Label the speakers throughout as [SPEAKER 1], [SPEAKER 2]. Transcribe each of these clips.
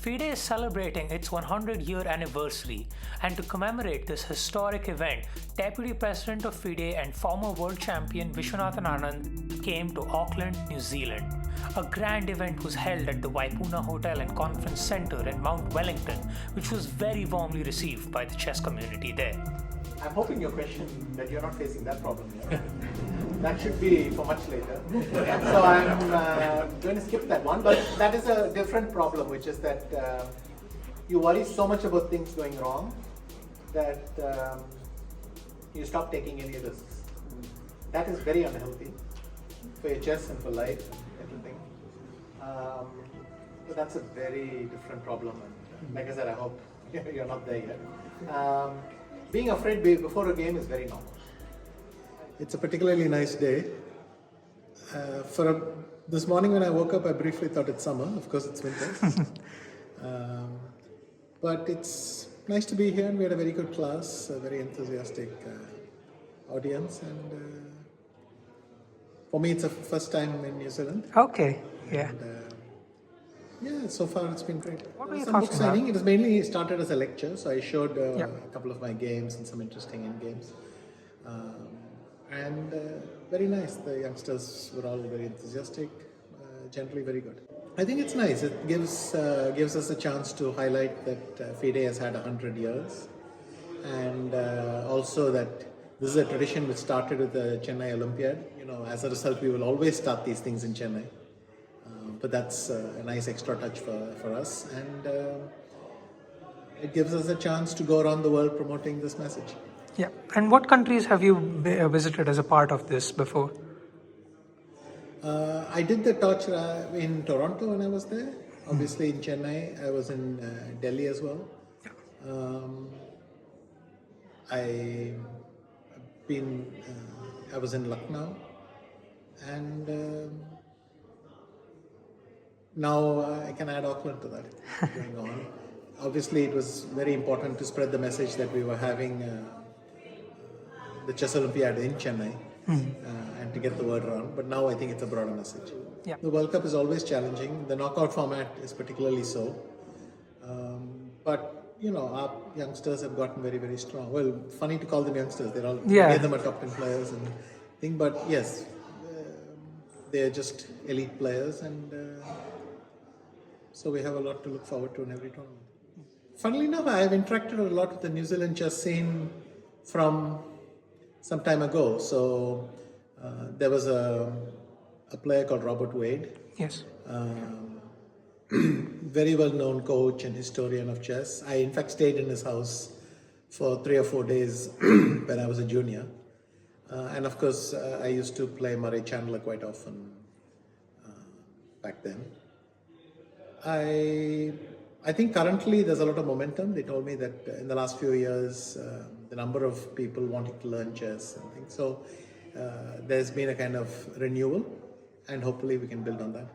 [SPEAKER 1] FIDE is celebrating its 100-year anniversary, and to commemorate this historic event, Deputy President of FIDE and former world champion Viswanathan Anand came to Auckland, New Zealand. A grand event was held at the Waipuna Hotel and Conference Centre in Mount Wellington, which was very warmly received by the chess community there.
[SPEAKER 2] I'm hoping your question that you're not facing that problem here. That should be for much later. So I'm going to skip that one, but that is a different problem, which is that you worry so much about things going wrong that you stop taking any risks. That is very unhealthy for your chess and for life, everything. But that's a very different problem. And like I said, I hope you're not there yet. Being afraid before a game is very normal. It's a particularly nice day. This morning when I woke up, I briefly thought it's summer. Of course, it's winter. But it's nice to be here, and we had a very good class, a very enthusiastic audience, and for me, it's a first time in New Zealand.
[SPEAKER 1] Okay, yeah.
[SPEAKER 2] Yeah, so far it's been great.
[SPEAKER 1] What were your
[SPEAKER 2] Some
[SPEAKER 1] thoughts
[SPEAKER 2] book
[SPEAKER 1] on that?
[SPEAKER 2] signing. It was mainly started as a lecture, so I showed a couple of my games and some interesting end games. And very nice. The youngsters were all very enthusiastic, generally very good. I think it's nice. It gives us a chance to highlight that FIDE has had 100 years, and also that this is a tradition which started with the Chennai Olympiad. You know, as a result, we will always start these things in Chennai. But that's a nice extra touch for us, and it gives us a chance to go around the world promoting this message.
[SPEAKER 1] Yeah. And what countries have you visited as a part of this before?
[SPEAKER 2] I did the torch in Toronto when I was there. Obviously in Chennai, I was in Delhi as well. I was in Lucknow, and now I can add Auckland to that going on. Obviously, it was very important to spread the message that we were having the Chess Olympiad in Chennai and to get the word around. But now I think it's a broader message.
[SPEAKER 1] Yeah.
[SPEAKER 2] The World Cup is always challenging. The knockout format is particularly so. But you know, our youngsters have gotten very, very strong. Well, funny to call them youngsters. Many of them are top 10 players and thing. But yes, they're just elite players, and so we have a lot to look forward to in every tournament. Funnily enough, I have interacted a lot with the New Zealand chess scene from some time ago. So there was a player called Robert Wade.
[SPEAKER 1] Yes.
[SPEAKER 2] Very well-known coach and historian of chess. I in fact stayed in his house for 3 or 4 days when I was a junior. And of course, I used to play Murray Chandler quite often back then. I think currently there's a lot of momentum. They told me that in the last few years, the number of people wanting to learn chess and things. So there's been a kind of renewal, and hopefully we can build on that.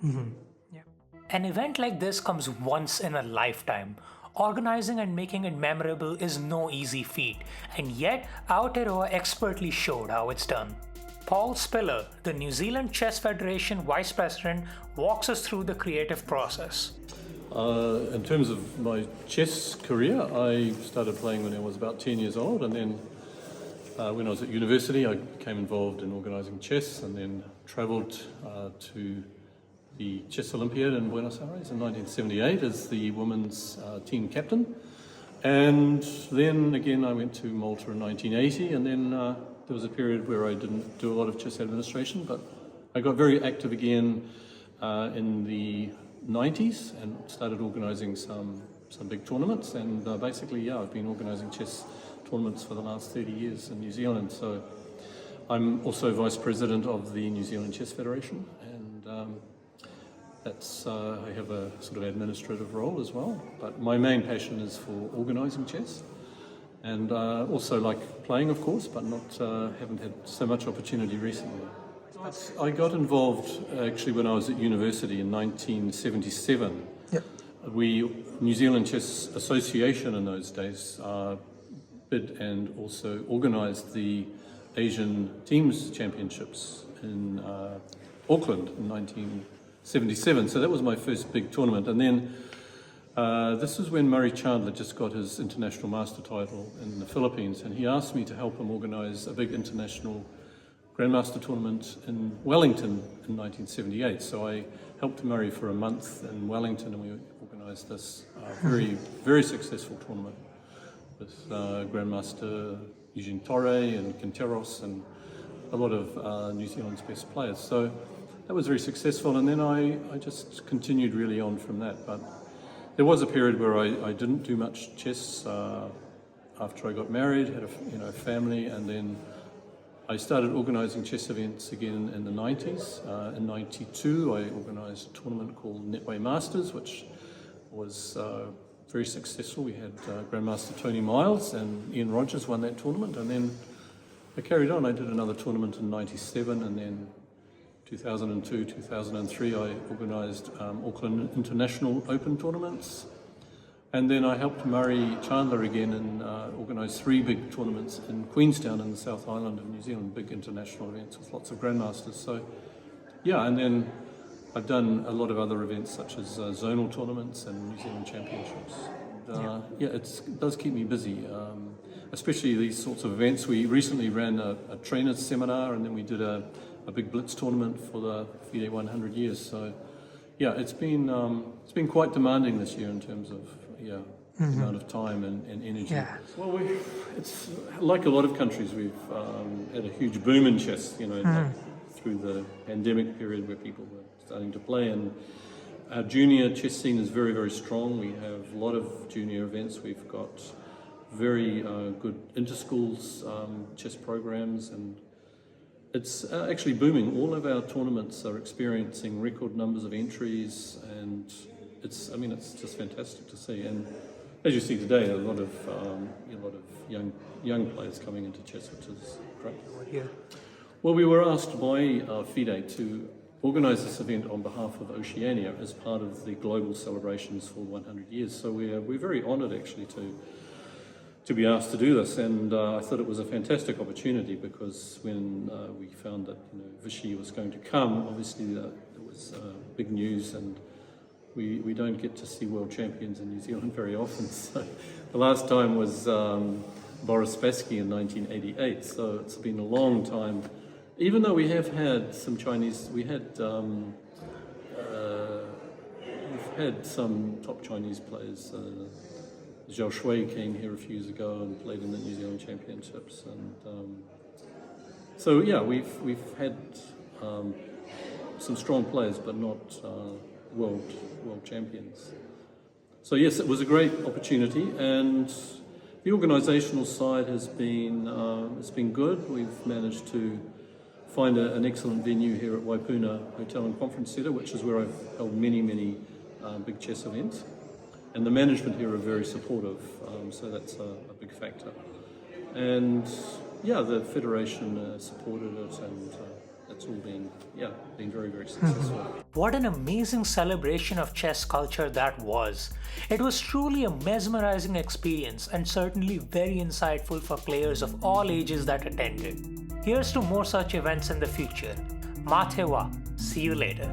[SPEAKER 1] Mm-hmm. Yeah. An event like this comes once in a lifetime. Organizing and making it memorable is no easy feat, and yet Aotearoa expertly showed how it's done. Paul Spiller, the New Zealand Chess Federation Vice President, walks us through the creative process.
[SPEAKER 3] In terms of my chess career, I started playing when I was about 10 years old, and then when I was at university, I became involved in organising chess, and then travelled to the Chess Olympiad in Buenos Aires in 1978 as the women's team captain. And then again I went to Malta in 1980, and then there was a period where I didn't do a lot of chess administration, but I got very active again in the 90s and started organising some big tournaments, and basically I've been organising chess tournaments for the last 30 years in New Zealand. So I'm also Vice President of the New Zealand Chess Federation, and I have a sort of administrative role as well, but my main passion is for organising chess, and also like playing, of course, but haven't had so much opportunity recently. I got involved actually when I was at university in 1977.
[SPEAKER 1] Yep.
[SPEAKER 3] New Zealand Chess Association in those days bid and also organised the Asian Teams Championships in Auckland in 1977. So that was my first big tournament. And then This was when Murray Chandler just got his international master title in the Philippines, and he asked me to help him organise a big international Grandmaster tournament in Wellington in 1978. So I helped Murray for a month in Wellington, and we organised this very, very successful tournament with Grandmaster Eugene Torre and Quinteros and a lot of New Zealand's best players. So that was very successful, and then I just continued really on from that. But there was a period where I didn't do much chess after I got married, had a family, and then I started organising chess events again in the 90s. In 92, I organised a tournament called Netway Masters, which was very successful. We had Grandmaster Tony Miles and Ian Rogers won that tournament, and then I carried on. I did another tournament in 97, and then 2002, 2003, I organised Auckland International Open tournaments. And then I helped Murray Chandler again and organised 3 big tournaments in Queenstown in the South Island of New Zealand, big international events with lots of grandmasters. So, yeah, and then I've done a lot of other events such as zonal tournaments and New Zealand championships. And, it does keep me busy, especially these sorts of events. We recently ran a trainers seminar, and then we did a big blitz tournament for the FIDE 100 years. So, yeah, it's been quite demanding this year in terms of the amount of time and energy.
[SPEAKER 1] Yeah.
[SPEAKER 3] Well, it's like a lot of countries. We've had a huge boom in chess, through the pandemic period where people were starting to play, and our junior chess scene is very, very strong. We have a lot of junior events. We've got very good inter-schools chess programs, and it's actually booming. All of our tournaments are experiencing record numbers of entries, and it's just fantastic to see. And as you see today, a lot of young players coming into chess, which is great.
[SPEAKER 1] Yeah.
[SPEAKER 3] Well, we were asked by FIDE to organise this event on behalf of Oceania as part of the global celebrations for 100 years. So we're very honoured actually to be asked to do this, and I thought it was a fantastic opportunity because when we found that Vishy was going to come, obviously there was big news, and we don't get to see world champions in New Zealand very often. So the last time was Boris Spassky in 1988, so it's been a long time. Even though we have had some Chinese, we've had some top Chinese players. Zhao Shui came here a few years ago and played in the New Zealand Championships, and so yeah, we've had some strong players, but not world champions. So yes, it was a great opportunity, and the organisational side has been it's been good. We've managed to find an excellent venue here at Waipuna Hotel and Conference Centre, which is where I've held many big chess events. And the management here are very supportive, so that's a big factor. And yeah, the Federation supported it, and it's all been very, very successful.
[SPEAKER 1] What an amazing celebration of chess culture that was. It was truly a mesmerizing experience and certainly very insightful for players of all ages that attended. Here's to more such events in the future. Matewa, see you later.